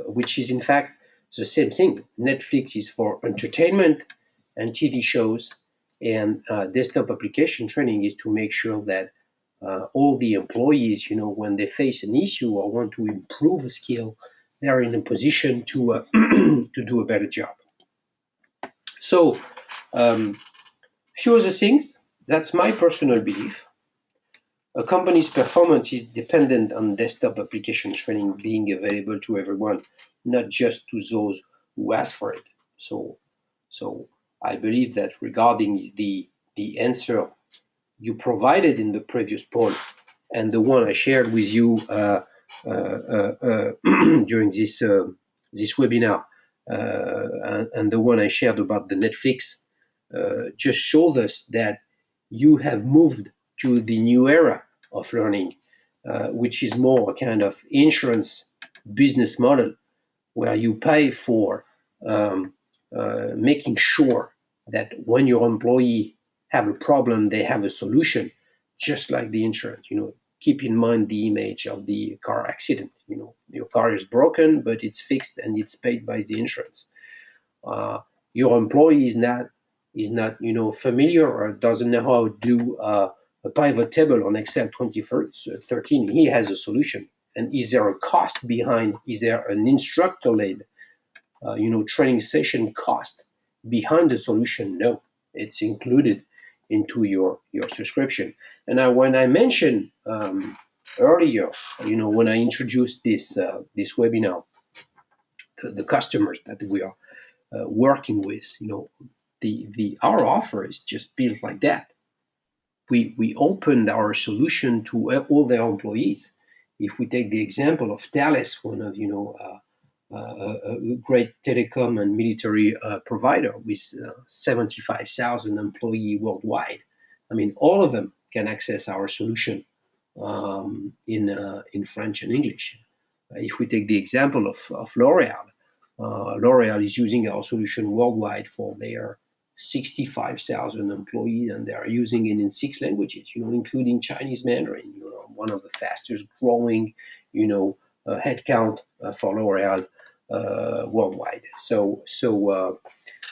which is in fact the same thing. Netflix is for entertainment and TV shows, and desktop application training is to make sure that all the employees, when they face an issue or want to improve a skill, they're in a position to to do a better job. So, few other things. That's my personal belief. A company's performance is dependent on desktop application training being available to everyone, not just to those who ask for it. So I believe that regarding the answer you provided in the previous poll and the one I shared with you during this webinar, and the one I shared about the Netflix, just showed us that you have moved to the new era of learning, which is more a kind of insurance business model where you pay for making sure that when your employee have a problem, they have a solution, just like the insurance. Keep in mind the image of the car accident. Your car is broken, but it's fixed and it's paid by the insurance. Your employee is not familiar or doesn't know how to do a pivot table on Excel 2013. He has a solution. And is there a cost behind? Is there an instructor-led training session cost behind the solution? No, it's included into your subscription. And when I mentioned earlier, when I introduced this webinar, the customers that we are working with, our offer is just built like that. We opened our solution to all their employees. If we take the example of Thales, one of a great telecom and military provider with 75,000 employees worldwide, I mean, all of them can access our solution in French and English. If we take the example of L'Oreal, L'Oreal is using our solution worldwide for their 65,000 employees, and they are using it in 6 languages, including Chinese Mandarin, one of the fastest growing, headcount for L'Oreal worldwide. So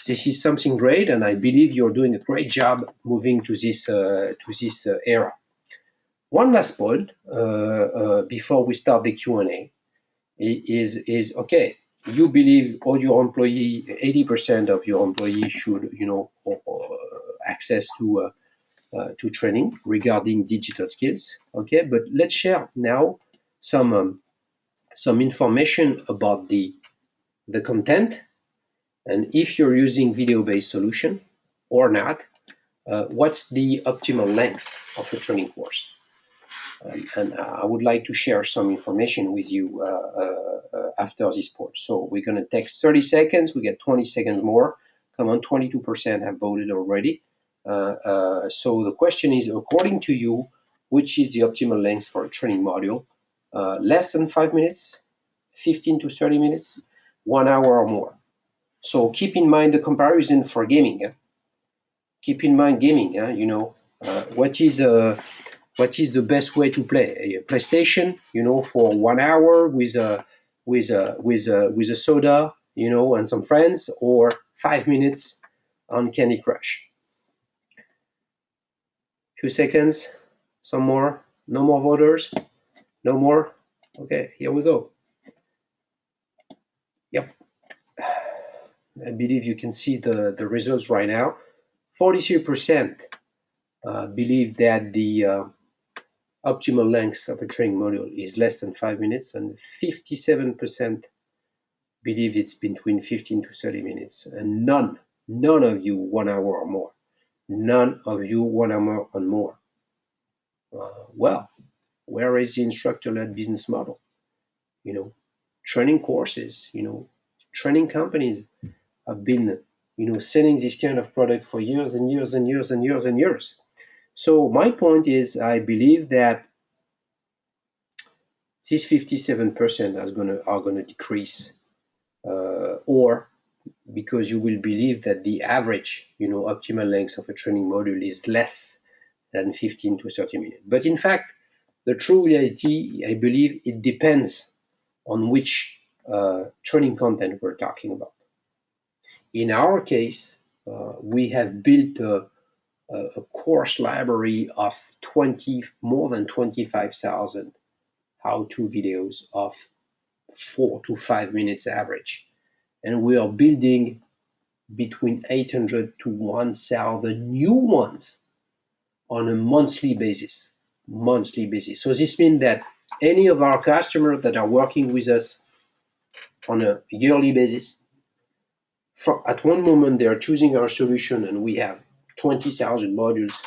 this is something great, and I believe you're doing a great job moving to this era. One last point before we start the Q&A is okay. you believe all your employee, 80% of your employees should, access to training regarding digital skills. Okay, but let's share now some information about the content, and if you're using video-based solution or not, what's the optimal length of a training course. And I would like to share some information with you after this poll. So we're going to take 30 seconds. We get 20 seconds more. Come on, 22% have voted already. So the question is, according to you, which is the optimal length for a training module? Less than 5 minutes, 15 to 30 minutes, 1 hour or more. So keep in mind the comparison for gaming. Keep in mind gaming. What is the best way to play? A PlayStation, for 1 hour with a soda, and some friends, or 5 minutes on Candy Crush. Few seconds, some more. No more voters. No more. Okay, here we go. Yep. I believe you can see the results right now. 43% believe that the optimal length of a training module is less than 5 minutes, and 57% believe it's between 15 to 30 minutes, and none of you 1 hour or more. None of you 1 hour or more. Well, where is the instructor-led business model? Training courses, training companies have been, selling this kind of product for years and years and years and years and years. So my point is, I believe that this 57% are gonna decrease, or because you will believe that the average, optimal length of a training module is less than 15 to 30 minutes. But in fact, the true reality, I believe, it depends on which training content we're talking about. In our case, we have built a course library of more than 25,000 how-to videos of 4 to 5 minutes average. And we are building between 800 to 1,000 new ones on a monthly basis. So this means that any of our customers that are working with us on a yearly basis, at one moment they are choosing our solution and we have 20,000 modules.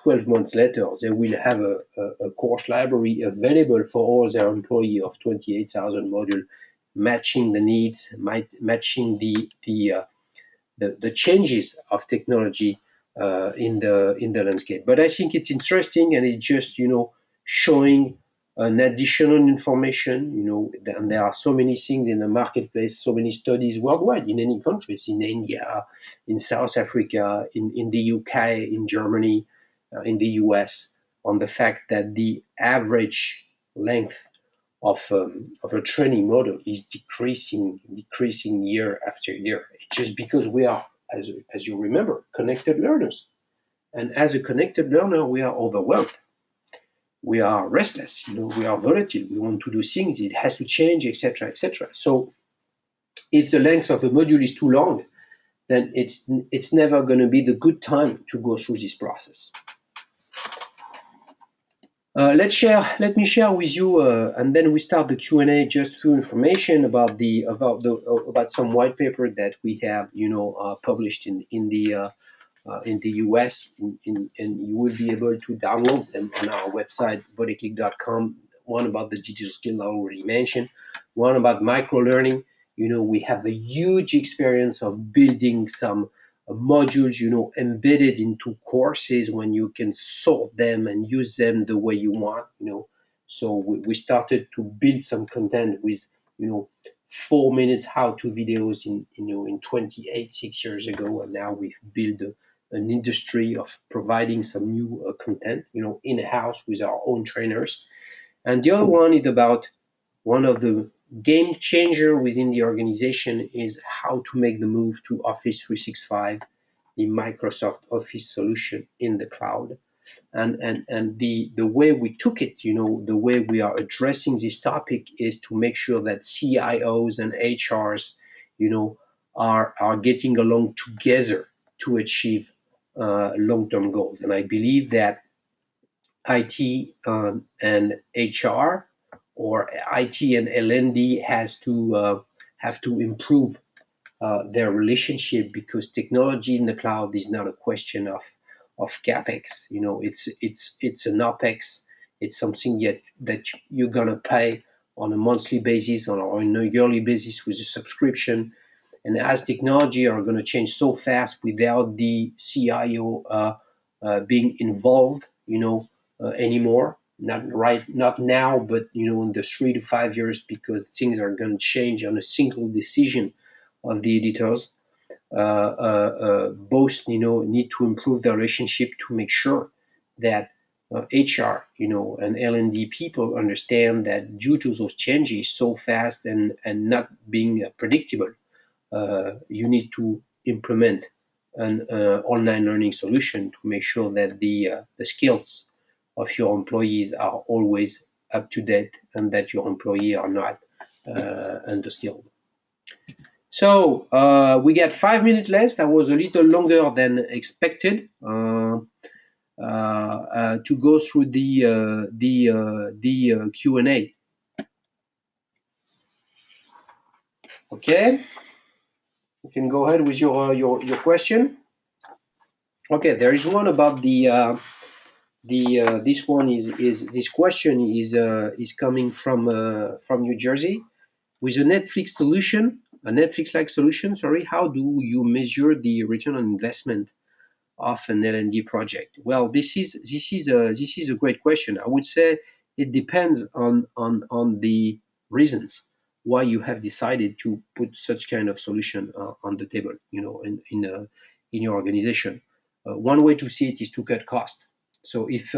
12 months later, they will have a course library available for all their employees of 28,000 modules, matching the needs, matching the changes of technology in the landscape. But I think it's interesting, and it's just showing an additional information. And there are so many things in the marketplace, so many studies worldwide, in any countries, in India, in South Africa, in the UK, in Germany, in the US, on the fact that the average length of a training model is decreasing year after year. It's just because we are, as you remember, connected learners. And as a connected learner, we are overwhelmed. We are restless, we are volatile. We want to do things, it has to change, etc., etc. So if the length of a module is too long, then it's never going to be the good time to go through this process. Let me share with you, and then we start the Q&A, just through information about some white paper that we have, published in the US, and you will be able to download them on our website, bodyclick.com. One about the digital skill I already mentioned, one about micro-learning. We have a huge experience of building some modules, embedded into courses when you can sort them and use them the way you want, So we started to build some content with, 4 minutes how-to videos in 28, 6 years ago, and now we've built an industry of providing some new content, in-house with our own trainers. And the other one is about one of the game changer within the organization is how to make the move to Office 365, the Microsoft Office solution in the cloud. And the way we took it, the way we are addressing this topic is to make sure that CIOs and HRs, are getting along together to achieve long-term goals. And I believe that IT and HR, or IT and L&D have to improve their relationship, because technology in the cloud is not a question of capex. It's an opex. It's something that you're gonna pay on a monthly basis or on a yearly basis with a subscription. And as technology are going to change so fast without the CIO being involved, anymore. Not now, but in the 3 to 5 years, because things are going to change on a single decision of the editors. Both need to improve the relationship to make sure that HR and L&D people understand that due to those changes so fast and not being predictable, you need to implement an online learning solution to make sure that the skills of your employees are always up to date, and that your employees are not underskilled. So we got 5 minutes left. That was a little longer than expected to go through the Q&A. Okay, you can go ahead with your question. Okay, there is one about this one is this question is coming from New Jersey. With a Netflix solution, a Netflix-like solution, sorry, how do you measure the return on investment of an L&D project? Well, this is a great question. I would say it depends on the reasons why you have decided to put such kind of solution on the table, in your organization. One way to see it is to cut cost. So if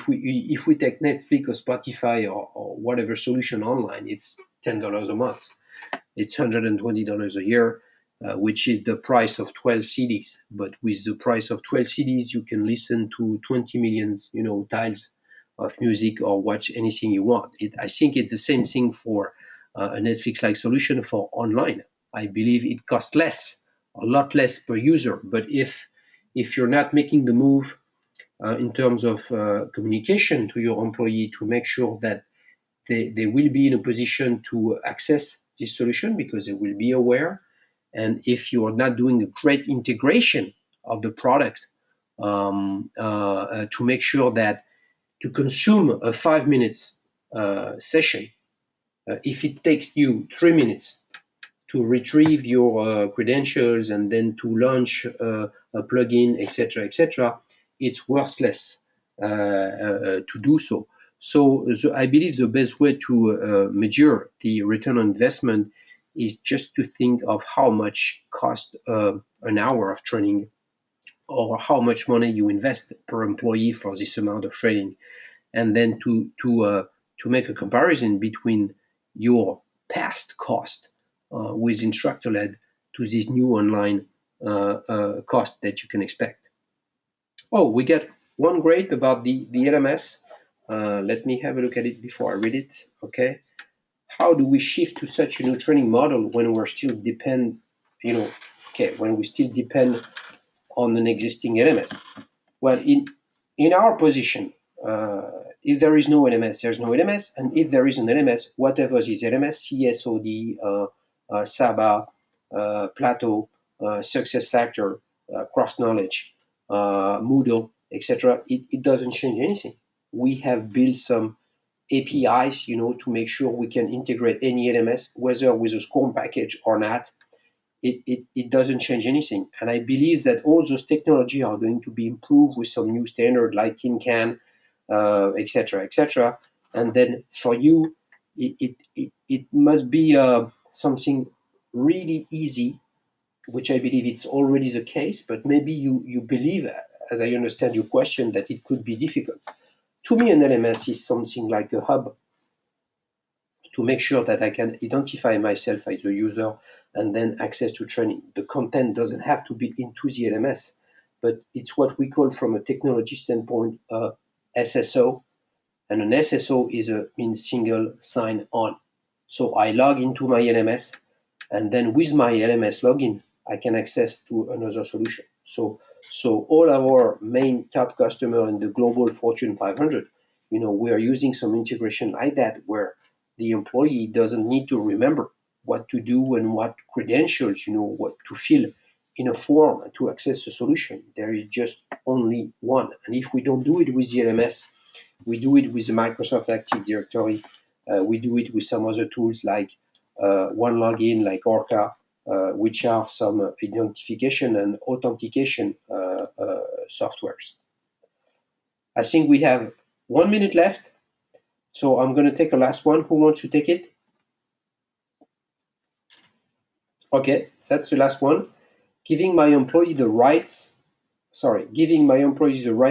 we take Netflix or Spotify or whatever solution online, it's $10 a month. It's $120 a year, which is the price of 12 CDs. But with the price of 12 CDs, you can listen to 20 million, tiles of music or watch anything you want. I think it's the same thing for a Netflix-like solution for online. I believe it costs less, a lot less per user. But if you're not making the move in terms of communication to your employee to make sure that they will be in a position to access this solution, because they will be aware, and if you are not doing a great integration of the product to make sure that to consume a 5 minutes session, if it takes you 3 minutes to retrieve your credentials and then to launch a plugin, etc., it's worthless to do so. So I believe the best way to measure the return on investment is just to think of how much cost an hour of training, or how much money you invest per employee for this amount of training, and then to make a comparison between your past cost with instructor-led to this new online cost that you can expect. Oh, we get one great about the LMS. Let me have a look at it before I read it. Okay, how do we shift to such a new training model when we're still depend, when we still depend on an existing LMS? Well, in our position, if there is no LMS, there's no LMS, and if there is an LMS, whatever is LMS, CSOD, Saba, Plateau, SuccessFactor, Cross Knowledge, Moodle, etc., it doesn't change anything. We have built some APIs, to make sure we can integrate any LMS, whether with a SCORM package or not. It doesn't change anything. And I believe that all those technology are going to be improved with some new standard like TeamCan, etc. And then for you, it must be something really easy, which I believe it's already the case, but maybe you believe, as I understand your question, that it could be difficult. To me, an LMS is something like a hub to make sure that I can identify myself as a user and then access to training. The content doesn't have to be into the LMS. but it's what we call from a technology standpoint SSO, and an SSO means single sign on. So I log into my LMS, and then with my LMS login, I can access to another solution. So all our main top customer in the global Fortune 500, we are using some integration like that, where the employee doesn't need to remember what to do and what credentials, what to fill in a form to access a solution. There is just only one. And if we don't do it with the LMS, we do it with the Microsoft Active Directory. We do it with some other tools like OneLogin, like Orca, which are some identification and authentication softwares. I think we have 1 minute left, so I'm going to take a last one. Who wants to take it? Okay, that's the last one. Giving my employees the right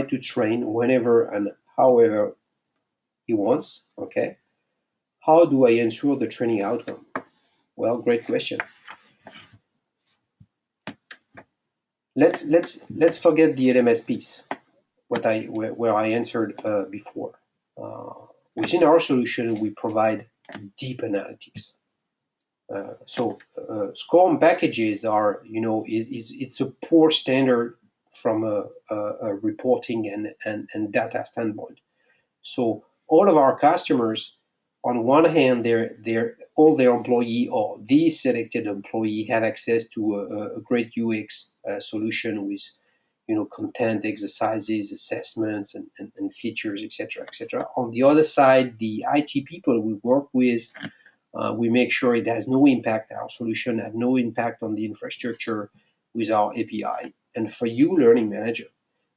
to train whenever and however he wants. Okay. How do I ensure the training outcome? Well, great question. Let's forget the LMS piece, where I answered before. Within our solution, we provide deep analytics. SCORM packages are, it's a poor standard from a reporting and data standpoint. So all of our customers, on one hand, all their employee or the selected employee have access to a great UX solution with, content, exercises, assessments, and features, etc., etc. On the other side, the IT people we work with, we make sure it has no impact. Our solution has no impact on the infrastructure with our API. And for you, learning manager,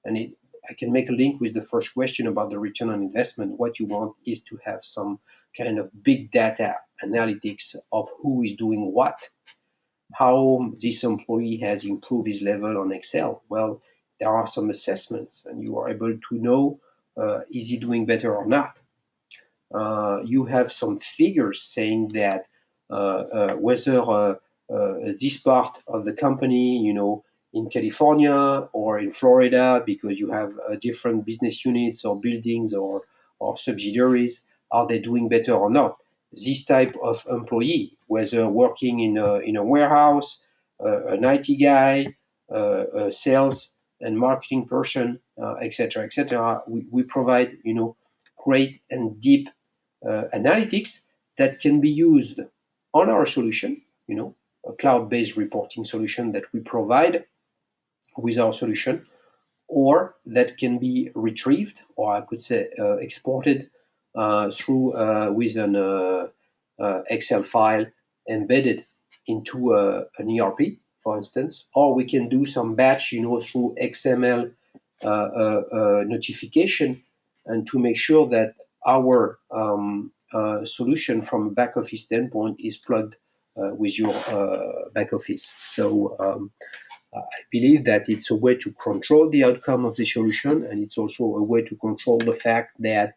and I can make a link with the first question about the return on investment. What you want is to have some kind of big data analytics of who is doing what, how this employee has improved his level on Excel. Well, there are some assessments, and you are able to know is he doing better or not. You have some figures saying that whether this part of the company, in California or in Florida, because you have different business units or buildings or subsidiaries, are they doing better or not? This type of employee, whether working in a warehouse, an IT guy, a sales and marketing person, etc., etc., we provide, great and deep analytics that can be used on our solution, a cloud-based reporting solution that we provide with our solution, or that can be retrieved, or I could say exported through with an Excel file embedded into an ERP, for instance, or we can do some batch, through XML notification, and to make sure that our solution from a back office standpoint is plugged with your back office. So I believe that it's a way to control the outcome of the solution, and it's also a way to control the fact that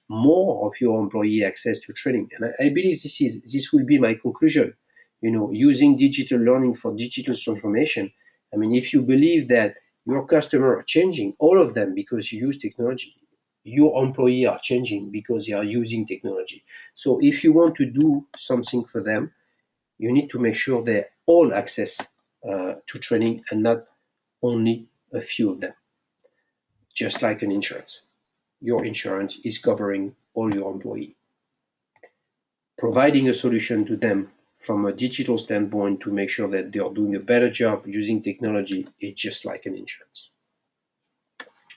more of your employee access to training. And I believe this will be my conclusion. Using digital learning for digital transformation. I mean, if you believe that your customers are changing, all of them, because you use technology, your employees are changing because they are using technology. So if you want to do something for them, you need to make sure they all access to training and not only a few of them. Just like an insurance. Your insurance is covering all your employees. Providing a solution to them from a digital standpoint to make sure that they are doing a better job using technology is just like an insurance.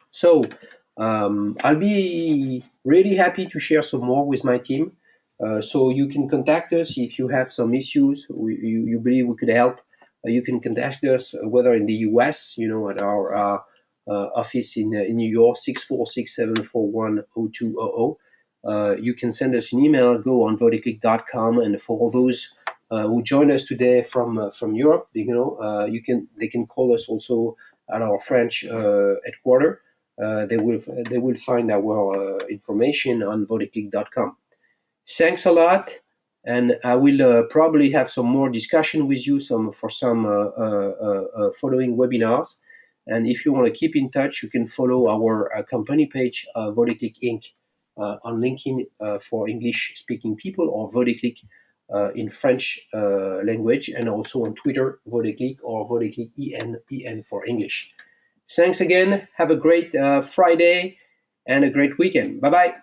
So I'll be really happy to share some more with my team. So you can contact us if you have some issues, you believe we could help. You can contact us whether in the US, at our office in New York, 646-741-0200. You can send us an email, go on vodaclick.com, and for those who joined us today from Europe, they can call us also at our French headquarters. They will find our information on vodaclick.com. Thanks a lot, and I will probably have some more discussion with you for some following webinars. And if you want to keep in touch, you can follow our company page, Vodaclick Inc., on LinkedIn for English-speaking people, or Vodaclick in French language, and also on Twitter, Vodaclick, or Vodaclick EN for English. Thanks again. Have a great Friday and a great weekend. Bye-bye.